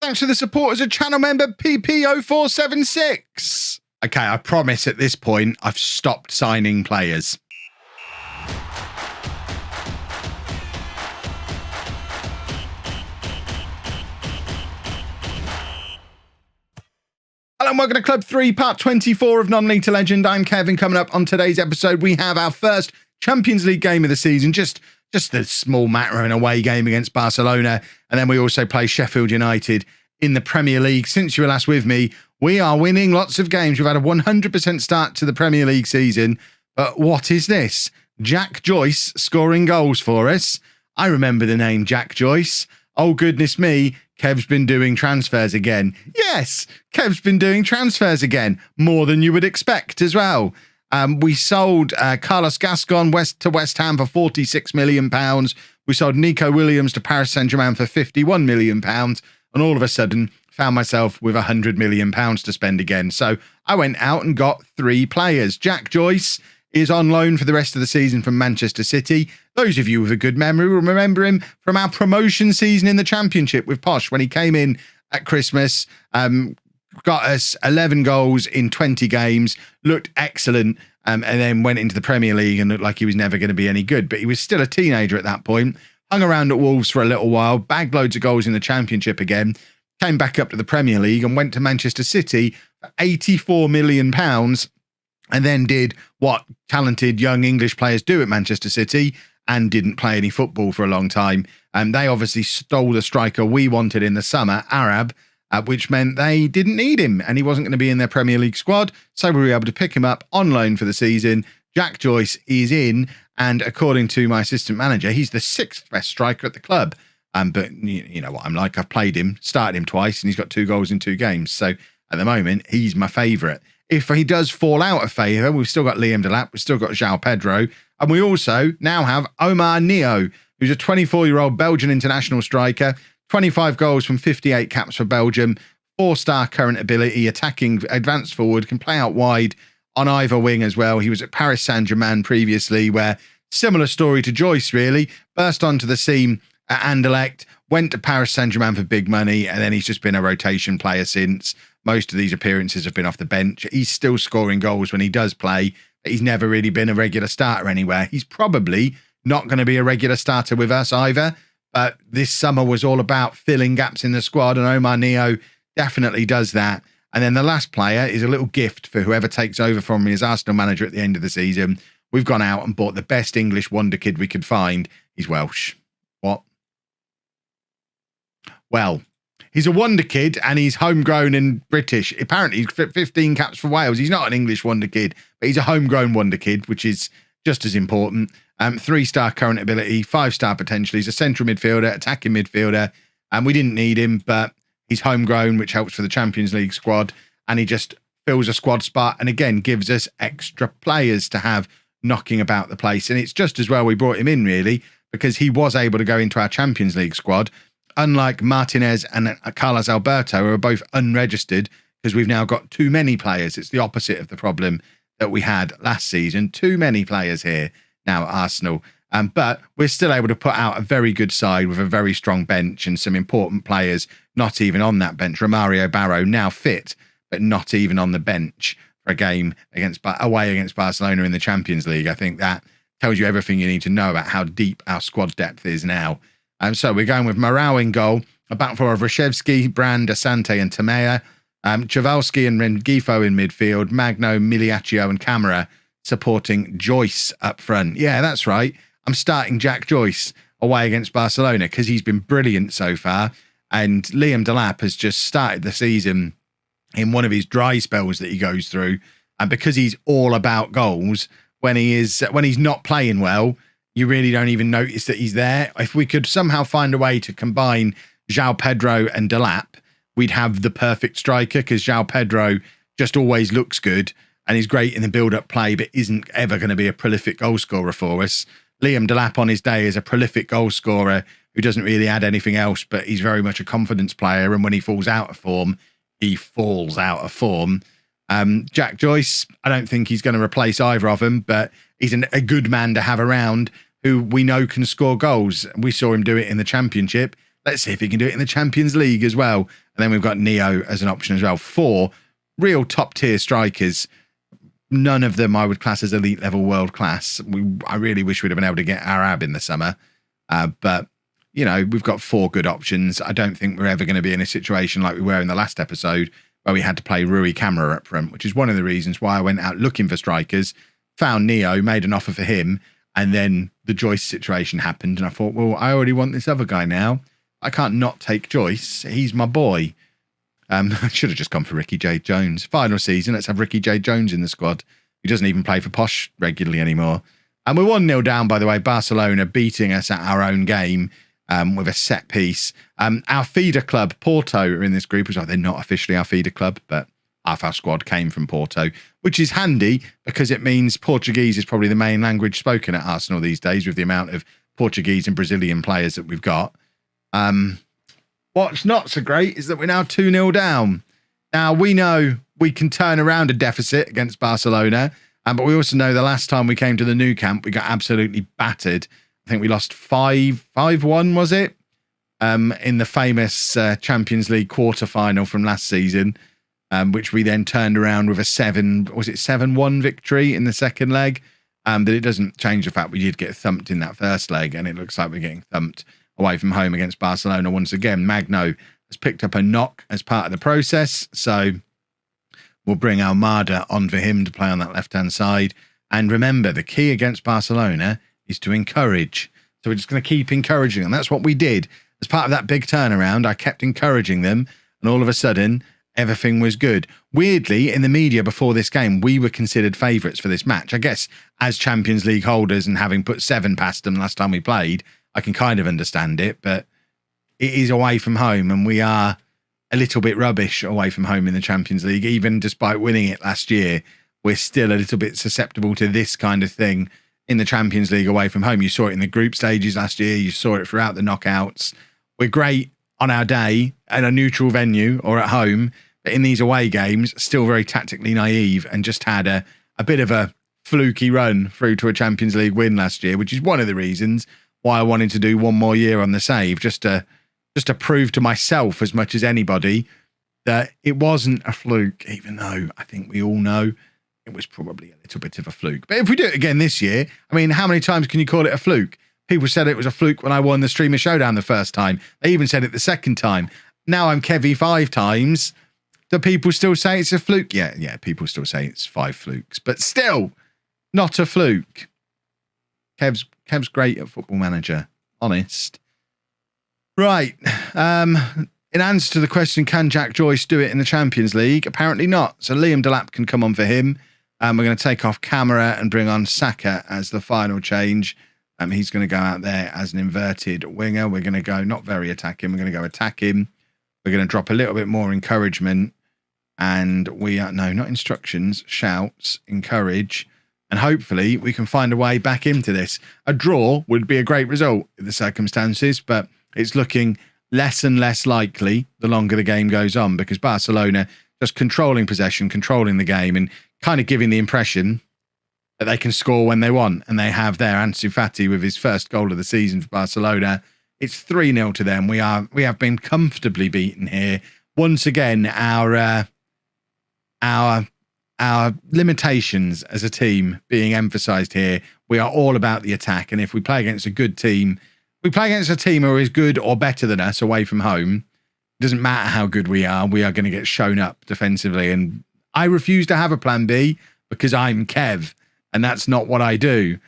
Thanks for the support as a channel member, PP0476. Okay, I promise at this point, I've stopped signing players. Hello and welcome to Club 3, part 24 of Non-League to Legend. I'm Kevin. Coming up on today's episode, we have our first Champions League game of the season, just the small matter of an away game against Barcelona. And then we also play Sheffield United in the Premier League. Since you were last with me, we are winning lots of games. We've had a 100% start to the Premier League season. But what is this? Jack Joyce scoring goals for us. I remember the name Jack Joyce. Oh, goodness me. Kev's been doing transfers again. Yes, Kev's been doing transfers again. More than you would expect as well. We sold Carlos Gascon to West Ham for £46 million. We sold Nico Williams to Paris Saint-Germain for £51 million. And all of a sudden, found myself with £100 million to spend again. So I went out and got 3 players. Jack Joyce is on loan for the rest of the season from Manchester City. Those of you with a good memory will remember him from our promotion season in the Championship with Posh when he came in at Christmas, got us 11 goals in 20 games, looked excellent, and then went into the Premier League and looked like he was never going to be any good. But he was still a teenager at that point, hung around at Wolves for a little while, bagged loads of goals in the Championship again, came back up to the Premier League and went to Manchester City for £84 million. And then did what talented young English players do at Manchester City and didn't play any football for a long time. And they obviously stole the striker we wanted in the summer, Arab, which meant they didn't need him and he wasn't going to be in their Premier League squad. So we were able to pick him up on loan for the season. Jack Joyce is in, and according to my assistant manager, he's the 6th best striker at the club. But you know what I'm like. I've played him, started him twice, and he's got 2 goals in 2 games. So at the moment, he's my favourite. If he does fall out of favour, we've still got Liam Delap, we've still got João Pedro, and we also now have Omar Neo, who's a 24-year-old Belgian international striker, 25 goals from 58 caps for Belgium, 4-star current ability, attacking, advanced forward, can play out wide on either wing as well. He was at Paris Saint-Germain previously, where similar story to Joyce, really, burst onto the scene at Anderlecht, went to Paris Saint-Germain for big money, and then he's just been a rotation player since. Most of these appearances have been off the bench. He's still scoring goals when he does play, but he's never really been a regular starter anywhere. He's probably not going to be a regular starter with us either, but this summer was all about filling gaps in the squad, and Omar Neo definitely does that. And then the last player is a little gift for whoever takes over from me as Arsenal manager at the end of the season. We've gone out and bought the best English wonder kid we could find. He's Welsh. What? Well, he's a wonder kid and he's homegrown and British. Apparently, he's 15 caps for Wales. He's not an English wonder kid, but he's a homegrown wonder kid, which is just as important. 3-star current ability, 5-star potential. He's a central midfielder, attacking midfielder. And we didn't need him, but he's homegrown, which helps for the Champions League squad. And he just fills a squad spot and again gives us extra players to have knocking about the place. And it's just as well we brought him in, really, because he was able to go into our Champions League squad. Unlike Martinez and Carlos Alberto, who are both unregistered because we've now got too many players. It's the opposite of the problem that we had last season. Too many players here now at Arsenal. But we're still able to put out a very good side with a very strong bench and some important players not even on that bench. Romario Barrow now fit, but not even on the bench for a game away against Barcelona in the Champions League. I think that tells you everything you need to know about how deep our squad depth is now. So we're going with Morao in goal, a back four of Rashevsky, Brand, Asante and Tamea, Chvalski and Rengifo in midfield, Magno, Miliaccio and Camara supporting Joyce up front. Yeah, that's right. I'm starting Jack Joyce away against Barcelona because he's been brilliant so far. And Liam Delap has just started the season in one of his dry spells that he goes through. And because he's all about goals, when he's not playing well, you really don't even notice that he's there. If we could somehow find a way to combine João Pedro and Delap, we'd have the perfect striker because João Pedro just always looks good and he's great in the build-up play, but isn't ever going to be a prolific goal scorer for us. Liam Delap on his day is a prolific goal scorer who doesn't really add anything else, but he's very much a confidence player. And when he falls out of form, he falls out of form. Jack Joyce, I don't think he's going to replace either of them, but he's a good man to have around who we know can score goals. We saw him do it in the Championship. Let's see if he can do it in the Champions League as well. And then we've got Neo as an option as well. 4 real top-tier strikers. None of them I would class as elite level world class. I really wish we'd have been able to get Arab in the summer. But, you know, we've got 4 good options. I don't think we're ever going to be in a situation like we were in the last episode where we had to play Rui Camara up front, which is one of the reasons why I went out looking for strikers, found Neo, made an offer for him, and then the Joyce situation happened. And I thought, well, I already want this other guy now. I can't not take Joyce. He's my boy. I should have just gone for Ricky J. Jones. Final season, let's have Ricky J. Jones in the squad. He doesn't even play for Posh regularly anymore. And we're 1-0 down, by the way. Barcelona beating us at our own game with a set piece. Our feeder club, Porto, are in this group. They're not officially our feeder club, but half our squad came from Porto, which is handy because it means Portuguese is probably the main language spoken at Arsenal these days with the amount of Portuguese and Brazilian players that we've got. What's not so great is that we're now 2-0 down. Now, we know we can turn around a deficit against Barcelona, but we also know the last time we came to the new camp, we got absolutely battered. I think we lost 5-1, was it? In the famous Champions League quarter-final from last season, which we then turned around with a 7-1 victory in the second leg. But it doesn't change the fact we did get thumped in that first leg, and it looks like we're getting thumped away from home against Barcelona once again. Magno has picked up a knock as part of the process, so we'll bring Almada on for him to play on that left-hand side. And remember, the key against Barcelona is to encourage. So we're just going to keep encouraging them. That's what we did. As part of that big turnaround, I kept encouraging them, and all of a sudden, everything was good. Weirdly, in the media before this game, we were considered favourites for this match. I guess as Champions League holders and having put 7 past them last time we played, I can kind of understand it, but it is away from home, and we are a little bit rubbish away from home in the Champions League. Even despite winning it last year, we're still a little bit susceptible to this kind of thing in the Champions League away from home. You saw it in the group stages last year. You saw it throughout the knockouts. We're great on our day at a neutral venue or at home, but in these away games, still very tactically naive and just had a bit of a fluky run through to a Champions League win last year, which is one of the reasons why I wanted to do one more year on the save, just to prove to myself as much as anybody that it wasn't a fluke, even though I think we all know it was probably a little bit of a fluke. But if we do it again this year, I mean, how many times can you call it a fluke? People said it was a fluke when I won the Streamer Showdown the first time. They even said it the second time. Now I'm Kevy 5 times. Do people still say it's a fluke? Yeah, people still say it's 5 flukes, but still not a fluke. Kev's great at Football Manager, honest. Right. In answer to the question, can Jack Joyce do it in the Champions League? Apparently not. So Liam Delap can come on for him. We're going to take off Camara and bring on Saka as the final change. He's going to go out there as an inverted winger. We're going to go not very attacking. We're going to go attack him. We're going to drop a little bit more encouragement. And not instructions, shouts, encourage. And hopefully we can find a way back into this. A draw would be a great result in the circumstances, but it's looking less and less likely the longer the game goes on, because Barcelona just controlling possession, controlling the game, and kind of giving the impression that they can score when they want. And they have there Ansu Fati with his first goal of the season for Barcelona. It's 3-0 to them. We have been comfortably beaten here. Once again, our limitations as a team being emphasised here. We are all about the attack, and if we play against a good team, we play against a team who is good or better than us away from home, it doesn't matter how good we are going to get shown up defensively. And I refuse to have a plan B because I'm Kev, and that's not what I do.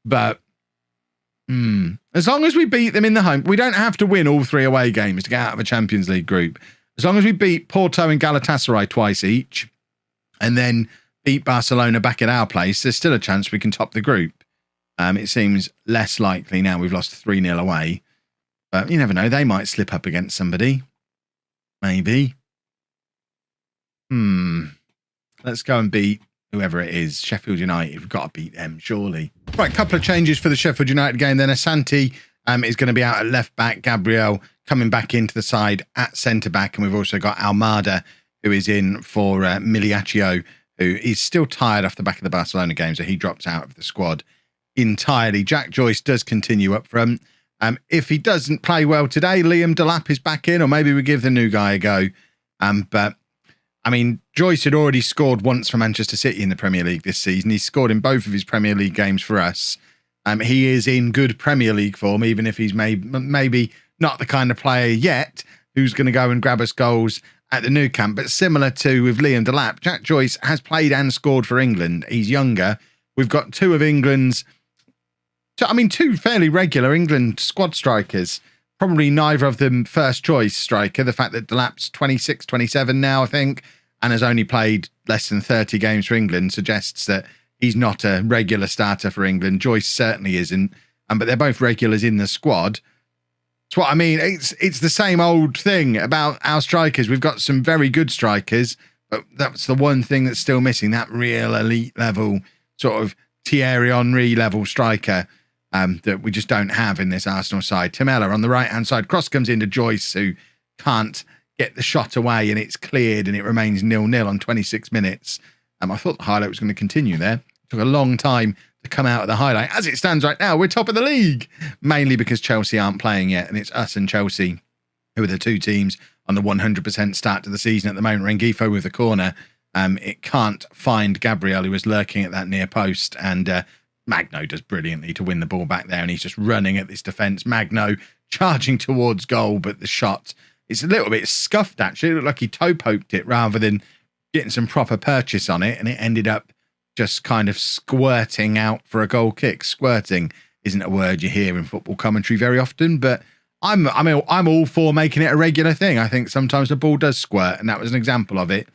But as long as we beat them in the home, we don't have to win all 3 away games to get out of a Champions League group. As long as we beat Porto and Galatasaray twice each, and then beat Barcelona back at our place, there's still a chance we can top the group. It seems less likely now we've lost 3-0 away. But you never know, they might slip up against somebody. Maybe. Let's go and beat whoever it is. Sheffield United, we've got to beat them, surely. Right, couple of changes for the Sheffield United game then. Asante is going to be out at left back. Gabriel coming back into the side at centre back. And we've also got Almada, who is in for Miliaccio, who is still tired off the back of the Barcelona game, so he drops out of the squad entirely. Jack Joyce does continue up front. If he doesn't play well today, Liam Delap is back in, or maybe we give the new guy a go. But I mean, Joyce had already scored once for Manchester City in the Premier League this season. He's scored in both of his Premier League games for us. He is in good Premier League form, even if he's maybe not the kind of player yet who's going to go and grab us goals at the Nou Camp. But similar to with Liam Delap, Jack Joyce has played and scored for England. He's younger. We've got two fairly regular England squad strikers. Probably neither of them first choice striker. The fact that Delap's 26, 27 now, I think, and has only played less than 30 games for England suggests that he's not a regular starter for England. Joyce certainly isn't. But they're both regulars in the squad. That's what I mean. It's the same old thing about our strikers. We've got some very good strikers, but that's the one thing that's still missing, that real elite level, sort of Thierry Henry level striker that we just don't have in this Arsenal side. Tamela on the right-hand side. Cross comes into Joyce, who can't get the shot away, and it's cleared, and it remains 0-0 on 26 minutes. I thought the highlight was going to continue there. It took a long time to come out of the highlight. As it stands right now, we're top of the league, mainly because Chelsea aren't playing yet, and it's us and Chelsea who are the two teams on the 100% start to the season at the moment. Rengifo with the corner. It can't find Gabriel, who was lurking at that near post, and Magno does brilliantly to win the ball back there, and he's just running at this defence. Magno charging towards goal, but the shot is a little bit scuffed, actually. It looked like he toe-poked it rather than getting some proper purchase on it, and it ended up just kind of squirting out for a goal kick. Squirting isn't a word you hear in football commentary very often, but I'm all for making it a regular thing. I think sometimes the ball does squirt, and that was an example of it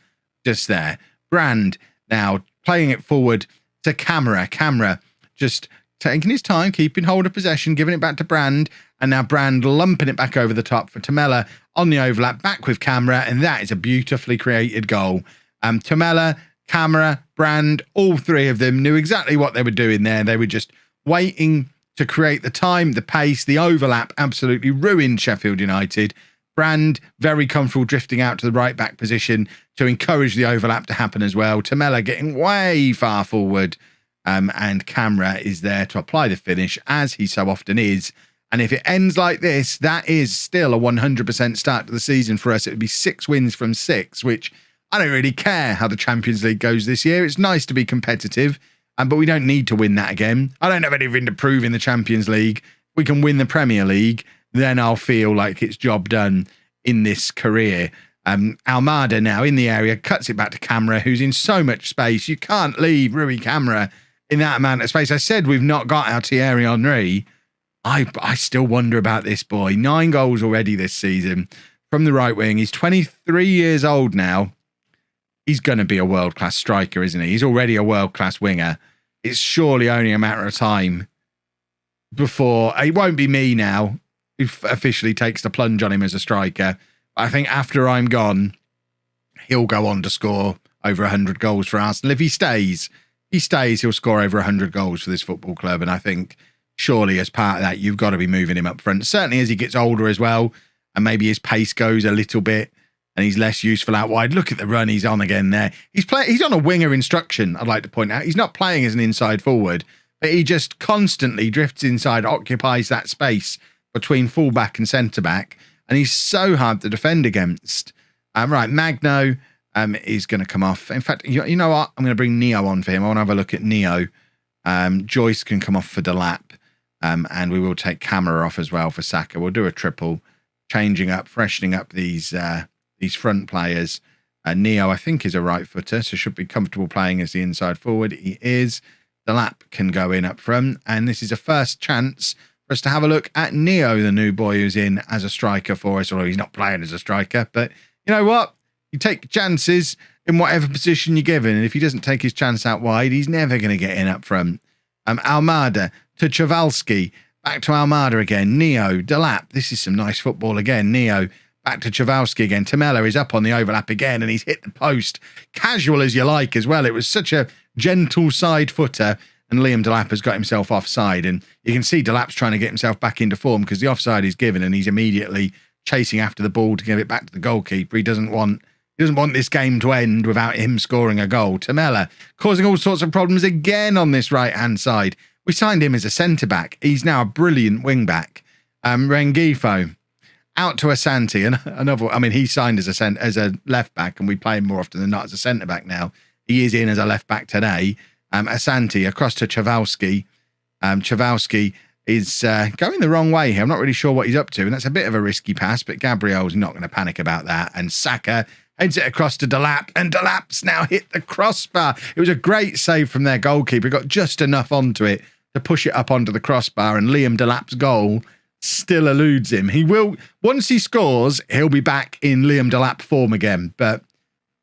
just there. Brand now playing it forward to Camera. Camera just taking his time, keeping hold of possession, giving it back to Brand, and now Brand lumping it back over the top for Tamela on the overlap, back with Camera, and that is a beautifully created goal. Tamela, Camera, Brand, all three of them knew exactly what they were doing there. They were just waiting to create the time, the pace, the overlap absolutely ruined Sheffield United. Brand very comfortable drifting out to the right back position to encourage the overlap to happen as well. Tamela getting way far forward, and Camera is there to apply the finish, as he so often is. And if it ends like this, that is still a 100% start to the season for us. It would be 6 wins from 6, which I don't really care how the Champions League goes this year. It's nice to be competitive, but we don't need to win that again. I don't have anything to prove in the Champions League. If we can win the Premier League, then I'll feel like it's job done in this career. Almada now in the area, cuts it back to Camera, who's in so much space. You can't leave Rui Camera in that amount of space. I said we've not got our Thierry Henry. I still wonder about this boy. 9 goals already this season from the right wing. He's 23 years old now. He's going to be a world-class striker, isn't he? He's already a world-class winger. It's surely only a matter of time before... It won't be me now who officially takes the plunge on him as a striker. I think after I'm gone, he'll go on to score over 100 goals for Arsenal. If he stays, he'll score over 100 goals for this football club. And I think surely as part of that, you've got to be moving him up front. Certainly as he gets older as well, and maybe his pace goes a little bit, and he's less useful out wide. Look at the run he's on again there. He's on a winger instruction, I'd like to point out. He's not playing as an inside forward, but he just constantly drifts inside, occupies that space between fullback and centre-back, and he's so hard to defend against. Right, Magno is going to come off. In fact, you know what? I'm going to bring Neo on for him. I want to have a look at Neo. Joyce can come off for Delap, and we will take Camera off as well for Saka. We'll do a triple, changing up, freshening up these front players. Neo, I think, is a right footer, so should be comfortable playing as the inside forward. He is. Delap can go in up front, and this is a first chance for us to have a look at Neo, the new boy who's in as a striker for us, although he's not playing as a striker. But you know what? You take chances in whatever position you're given, and if he doesn't take his chance out wide, he's never going to get in up front. Almada to Chavalski, back to Almada again. Neo, Delap. This is some nice football again. Neo back to Chavalski again. Tamela is up on the overlap again, and he's hit the post. Casual as you like as well. It was such a gentle side footer, and Liam Delap has got himself offside. And you can see Delap's trying to get himself back into form because the offside is given, and he's immediately chasing after the ball to give it back to the goalkeeper. He doesn't want this game to end without him scoring a goal. Tamela causing all sorts of problems again on this right-hand side. We signed him as a centre-back. He's now a brilliant wing-back. Rengifo out to Asante, and another. I mean, he signed as a left back, and we play him more often than not as a centre back now. He is in as a left back today. Asante across to Chawalski. Chawalski is going the wrong way here. I'm not really sure what he's up to, and that's a bit of a risky pass, but Gabriel's not going to panic about that. And Saka heads it across to Delap, and Delap's now hit the crossbar. It was a great save from their goalkeeper. He got just enough onto it to push it up onto the crossbar, and Liam Delap's goal still eludes him. He will, once he scores, he'll be back in Liam Delap form again, but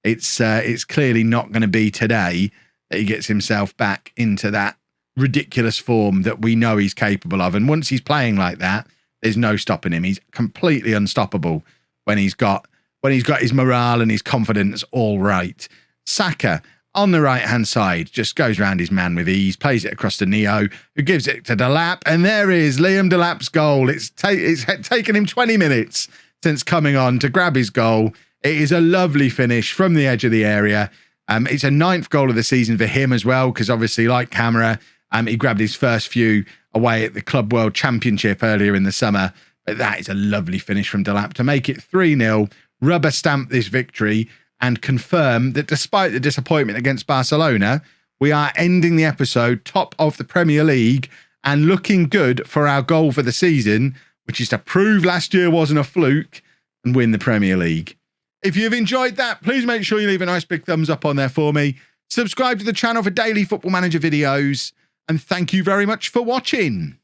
it's clearly not going to be today that he gets himself back into that ridiculous form that we know he's capable of. And once he's playing like that, there's no stopping him. He's completely unstoppable when he's got his morale and his confidence all right. Saka on the right-hand side just goes around his man with ease, plays it across to Neo, who gives it to Delap, and there is Liam Delap's goal. It's taken him 20 minutes since coming on to grab his goal. It is a lovely finish from the edge of the area. It's a 9th goal of the season for him as well, because obviously, like Camera, he grabbed his first few away at the Club World Championship earlier in the summer. But that is a lovely finish from Delap to make it 3-0, rubber stamp this victory, and confirm that despite the disappointment against Barcelona, we are ending the episode top of the Premier League and looking good for our goal for the season, which is to prove last year wasn't a fluke and win the Premier League. If you've enjoyed that, please make sure you leave a nice big thumbs up on there for me. Subscribe to the channel for daily Football Manager videos. And thank you very much for watching.